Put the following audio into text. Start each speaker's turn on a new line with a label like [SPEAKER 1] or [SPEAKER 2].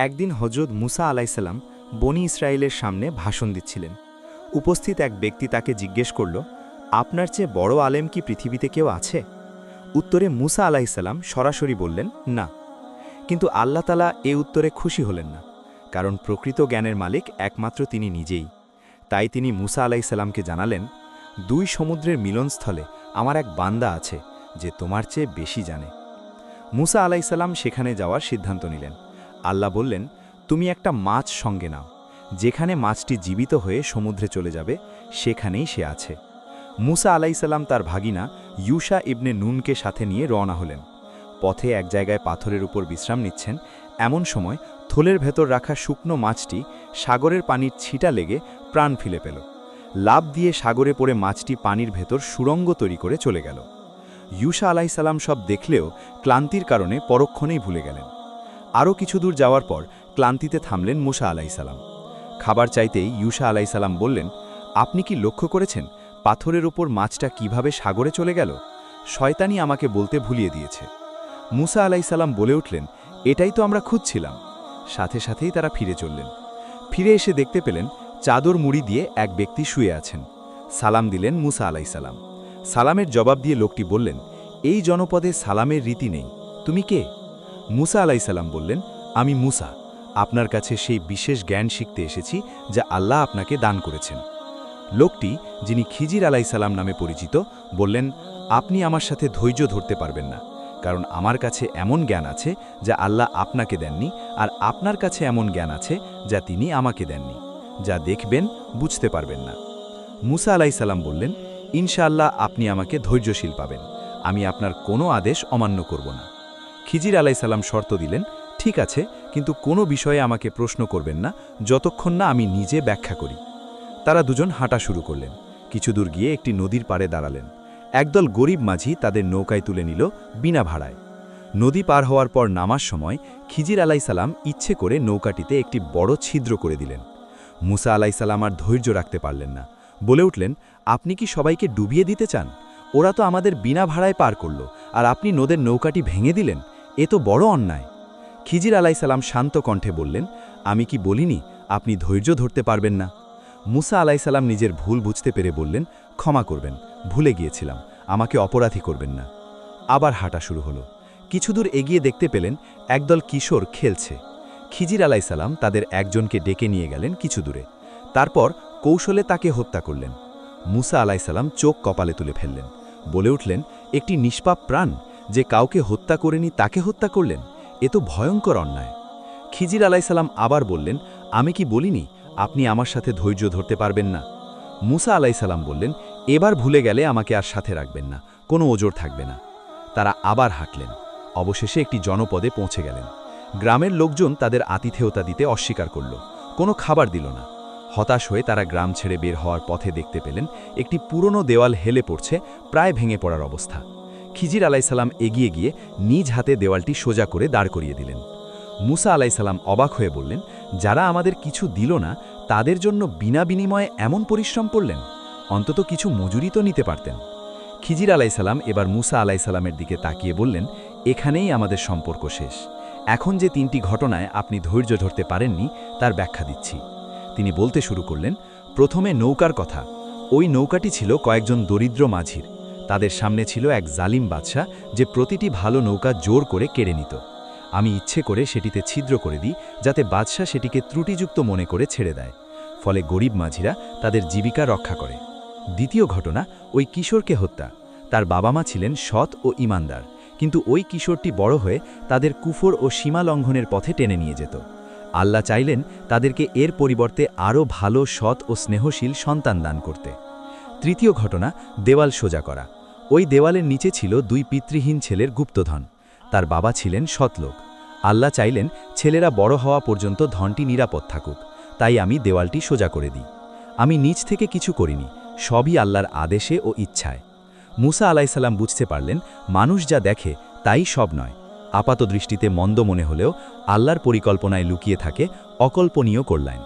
[SPEAKER 1] একদিন হজরত মুসা আলাইসাল্লাম বনি ইসরায়েলের সামনে ভাষণ দিচ্ছিলেন। উপস্থিত এক ব্যক্তি তাকে জিজ্ঞেস করল, আপনার চেয়ে বড় আলেম কি পৃথিবীতে কেউ আছে? উত্তরে মুসা আলাইসাল্লাম সরাসরি বললেন, না। কিন্তু আল্লাহ তাআলা এ উত্তরে খুশি হলেন না, কারণ প্রকৃত জ্ঞানের মালিক একমাত্র তিনি নিজেই। তাই তিনি মুসা আলাইসাল্লামকে জানালেন, দুই সমুদ্রের মিলনস্থলে আমার এক বান্দা আছে যে তোমার চেয়ে বেশি জানে। মুসা আলাইসাল্লাম সেখানে যাওয়ার সিদ্ধান্ত নিলেন। আল্লাহ বললেন, তুমি একটা মাছ সঙ্গে নাও, যেখানে মাছটি জীবিত হয়ে সমুদ্রে চলে যাবে সেখানেই সে আছে। মুসা আলাইসাল্লাম তার ভাগিনা ইউশা ইবনে নুনকে সাথে নিয়ে রওনা হলেন। পথে এক জায়গায় পাথরের উপর বিশ্রাম নিচ্ছেন, এমন সময় থলের ভেতর রাখা শুকনো মাছটি সাগরের পানির ছিটা লেগে প্রাণ ফিরে পেল। লাফ দিয়ে সাগরে পড়ে মাছটি পানির ভেতর সুড়ঙ্গ তৈরি করে চলে গেল। ইউশা আলাইসাল্লাম সব দেখলেও ক্লান্তির কারণে পরক্ষণেই ভুলে গেলেন। আরও কিছু দূর যাওয়ার পর ক্লান্তিতে থামলেন মুসা আলাইসাল্লাম। খাবার চাইতেই ইউশা আলাইসাল্লাম বললেন, আপনি কি লক্ষ্য করেছেন পাথরের ওপর মাছটা কিভাবে সাগরে চলে গেল? শয়তানি আমাকে বলতে ভুলিয়ে দিয়েছে। মুসা আলাইসাল্লাম বলে উঠলেন, এটাই তো আমরা খুঁজছিলাম। সাথে সাথেই তারা ফিরে চললেন। ফিরে এসে দেখতে পেলেন চাদর মুড়ি দিয়ে এক ব্যক্তি শুয়ে আছেন। সালাম দিলেন মুসা আলাইসাল্লাম। সালামের জবাব দিয়ে লোকটি বললেন, এই জনপদে সালামের রীতি নেই, তুমি কে? মুসা আলাইসাল্লাম বললেন, আমি মুসা, আপনার কাছে সেই বিশেষ জ্ঞান শিখতে এসেছি যা আল্লাহ আপনাকে দান করেছেন। লোকটি, যিনি খিজির আলাইসাল্লাম নামে পরিচিত, বললেন, আপনি আমার সাথে ধৈর্য ধরতে পারবেন না, কারণ আমার কাছে এমন জ্ঞান আছে যা আল্লাহ আপনাকে দেননি, আর আপনার কাছে এমন জ্ঞান আছে যা তিনি আমাকে দেননি, যা দেখবেন বুঝতে পারবেন না। মুসা আলাইসাল্লাম বললেন, ইনশাআল্লাহ আপনি আমাকে ধৈর্যশীল পাবেন, আমি আপনার কোনো আদেশ অমান্য করব না। খিজির আলাইসাল্লাম শর্ত দিলেন, ঠিক আছে, কিন্তু কোনো বিষয়ে আমাকে প্রশ্ন করবেন না যতক্ষণ না আমি নিজে ব্যাখ্যা করি। তারা দুজন হাঁটা শুরু করলেন। কিছু দূর গিয়ে একটি নদীর পাড়ে দাঁড়ালেন। একদল গরিব মাঝি তাদের নৌকায় তুলে নিল বিনা ভাড়ায়। নদী পার হওয়ার পর নামার সময় খিজির আলাইসাল্লাম ইচ্ছে করে নৌকাটিতে একটি বড় ছিদ্র করে দিলেন। মুসা আলাইসাল্লাম আর ধৈর্য রাখতে পারলেন না, বলে উঠলেন, আপনি কি সবাইকে ডুবিয়ে দিতে চান? ওরা তো আমাদের বিনা ভাড়ায় পার করল, আর আপনি নদের নৌকাটি ভেঙে দিলেন, এ তো বড় অন্যায়। খিজির আলাইসাল্লাম শান্ত কণ্ঠে বললেন, আমি কি বলিনি আপনি ধৈর্য ধরতে পারবেন না? মুসা আলাইসাল্লাম নিজের ভুল বুঝতে পেরে বললেন, ক্ষমা করবেন, ভুলে গিয়েছিলাম, আমাকে অপরাধী করবেন না। আবার হাঁটা শুরু হলো। কিছু দূর এগিয়ে দেখতে পেলেন একদল কিশোর খেলছে। খিজির আলাইসাল্লাম তাদের একজনকে ডেকে নিয়ে গেলেন কিছু দূরে, তারপর কৌশলে তাকে হত্যা করলেন। মুসা আলাইসাল্লাম চোখ কপালে তুলে ফেললেন, বলে উঠলেন, একটি নিষ্পাপ প্রাণ যে কাউকে হত্যা করেনি তাকে হত্যা করলেন, এ তো ভয়ঙ্কর অন্যায়। খিজির আলাইসাল্লাম আবার বললেন, আমি কি বলিনি আপনি আমার সাথে ধৈর্য ধরতে পারবেন না? মুসা আলাইসাল্লাম বললেন, এবার ভুলে গেলে আমাকে আর সাথে রাখবেন না, কোনো ওজোর থাকবে না। তারা আবার হাঁটলেন। অবশেষে একটি জনপদে পৌঁছে গেলেন। গ্রামের লোকজন তাদের আতিথেয়তা দিতে অস্বীকার করল, কোনো খাবার দিল না। হতাশ হয়ে তারা গ্রাম ছেড়ে বের হওয়ার পথে দেখতে পেলেন একটি পুরনো দেওয়াল হেলে পড়ছে, প্রায় ভেঙে পড়ার অবস্থা। খিজির আলাইসাল্লাম এগিয়ে গিয়ে নিজ হাতে দেওয়ালটি সোজা করে দাঁড় করিয়ে দিলেন। মুসা আলাইসাল্লাম অবাক হয়ে বললেন, যারা আমাদের কিছু দিল না তাদের জন্য বিনা বিনিময়ে এমন পরিশ্রম করলেন, অন্তত কিছু মজুরি তো নিতে পারতেন। খিজির আলাইসাল্লাম এবার মুসা আলাইসাল্লামের দিকে তাকিয়ে বললেন, এখানেই আমাদের সম্পর্ক শেষ। এখন যে তিনটি ঘটনায় আপনি ধৈর্য ধরতে পারেননি তার ব্যাখ্যা দিচ্ছি। তিনি বলতে শুরু করলেন, প্রথমে নৌকার কথা। ওই নৌকাটি ছিল কয়েকজন দরিদ্র মাঝির। তাদের সামনে ছিল এক জালিম বাদশা যে প্রতিটি ভালো নৌকা জোর করে কেড়ে নিত। আমি ইচ্ছে করে সেটিতে ছিদ্র করে দিই যাতে বাদশা সেটিকে ত্রুটিযুক্ত মনে করে ছেড়ে দেয়, ফলে গরিব মাঝিরা তাদের জীবিকা রক্ষা করে। দ্বিতীয় ঘটনা, ওই কিশোরকে হত্যা। তার বাবা মা ছিলেন সৎ ও ইমানদার, কিন্তু ওই কিশোরটি বড় হয়ে তাদের কুফর ও সীমা লঙ্ঘনের পথে টেনে নিয়ে যেত। আল্লাহ চাইলেন তাদেরকে এর পরিবর্তে আরও ভালো, সৎ ও স্নেহশীল সন্তান দান করতে। তৃতীয় ঘটনা, দেওয়াল সোজা করা। ওই দেওয়ালের নিচে ছিল দুই পিতৃহীন ছেলের গুপ্তধন। তার বাবা ছিলেন সৎলোক। আল্লাহ চাইলেন ছেলেরা বড় হওয়া পর্যন্ত ধনটি নিরাপদ থাকুক, তাই আমি দেওয়ালটি সোজা করে দিই। আমি নিজ থেকে কিছু করিনি, সবই আল্লাহর আদেশে ও ইচ্ছায়। মুসা আলাইসাল্লাম বুঝতে পারলেন, মানুষ যা দেখে তাই সব নয়। আপাত দৃষ্টিতে মন্দ মনে হলেও আল্লাহর পরিকল্পনায় লুকিয়ে থাকে অকল্পনীয় কল্যাণ।